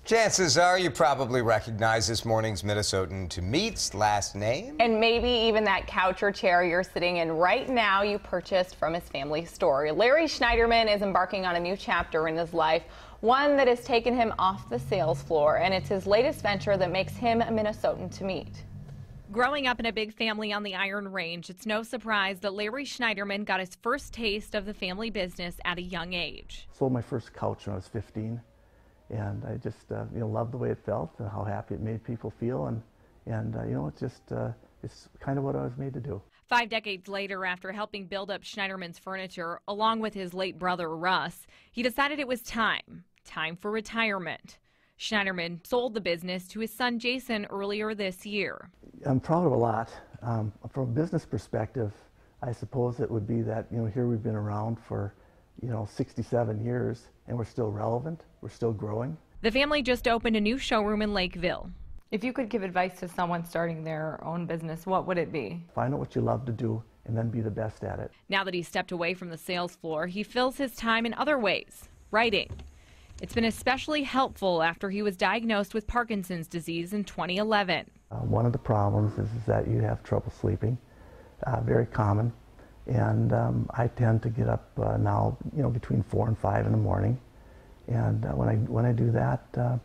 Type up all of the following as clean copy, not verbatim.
Chances are you probably recognize this morning's Minnesotan to meet's last name. And maybe even that couch or chair you're sitting in right now you purchased from his family store. Larry Schneiderman is embarking on a new chapter in his life, one that has taken him off the sales floor, and it's his latest venture that makes him a Minnesotan to meet. Growing up in a big family on the Iron Range, it's no surprise that Larry Schneiderman got his first taste of the family business at a young age. Sold my first couch when I was 15. And I just, loved the way it felt and how happy it made people feel. It's kind of what I was made to do. 5 decades later, after helping build up Schneiderman's furniture, along with his late brother, Russ, he decided it was time for retirement. Schneiderman sold the business to his son, Jason, earlier this year. I'm proud of a lot. From a business perspective, I suppose it would be that, here we've been around for 67 years, and we're still relevant, we're still growing. The family just opened a new showroom in Lakeville. If you could give advice to someone starting their own business, what would it be? Find out what you love to do and then be the best at it. Now that he's stepped away from the sales floor, he fills his time in other ways, writing. It's been especially helpful after he was diagnosed with Parkinson's disease in 2011. One of the problems is that you have trouble sleeping, very common. And I tend to get up now, between 4 and 5 in the morning. And when I do that,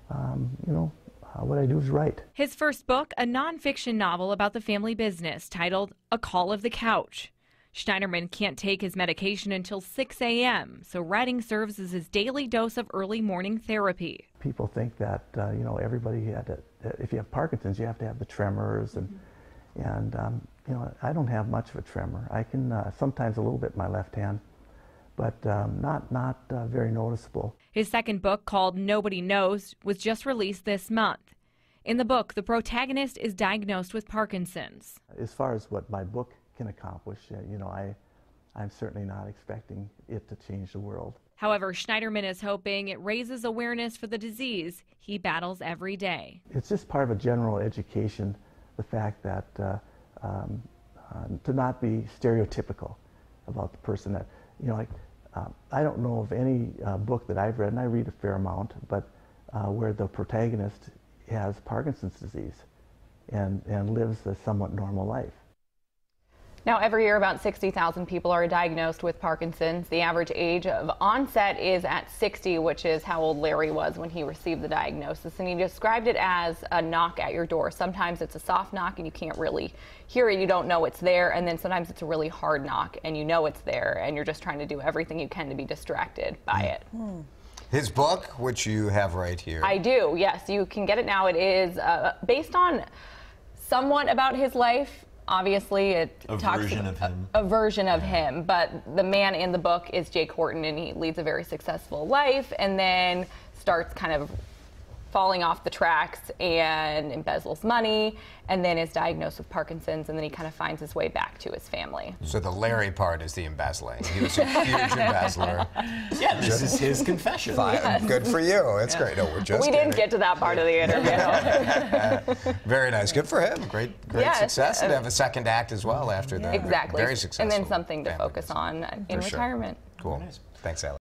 what I do is write. His first book, a nonfiction novel about the family business titled A Call of the Couch. Schneiderman can't take his medication until 6 a.m., so writing serves as his daily dose of early morning therapy. People think that, everybody if you have Parkinson's, you have to have the tremors and I don't have much of a tremor. I can sometimes a little bit in my left hand, but not very noticeable. His second book, called Nobody Knows, was just released this month. In the book, the protagonist is diagnosed with Parkinson's. As far as what my book can accomplish, I'm certainly not expecting it to change the world. However, Schneiderman is hoping it raises awareness for the disease he battles every day. It's just part of a general education, the fact that to not be stereotypical about the person that, I don't know of any book that I've read, and I read a fair amount, but where the protagonist has Parkinson's disease and lives a somewhat normal life. Now, every year about 60,000 people are diagnosed with Parkinson's. The average age of onset is at 60, which is how old Larry was when he received the diagnosis. And he described it as a knock at your door. Sometimes it's a soft knock and you can't really hear it. You don't know it's there. And then sometimes it's a really hard knock and you know it's there and you're just trying to do everything you can to be distracted by it. His book, which you have right here. I do, yes. You can get it now. It is based on somewhat about his life. Obviously, it talks about a version of him, but the man in the book is Jake Horton, and he leads a very successful life and then starts kind of falling off the tracks and embezzles money and then is diagnosed with Parkinson's, and then he kind of finds his way back to his family. So the Larry part is the embezzling. He was a huge embezzler. Yeah, this is his confession. Yes. Good for you. It's great. No, we're just We didn't get to that part of the interview. Very nice. Good for him. Great success. And have a second act as well after that. Exactly. Very successful. And then something to focus on in retirement. Cool. Thanks, Alex.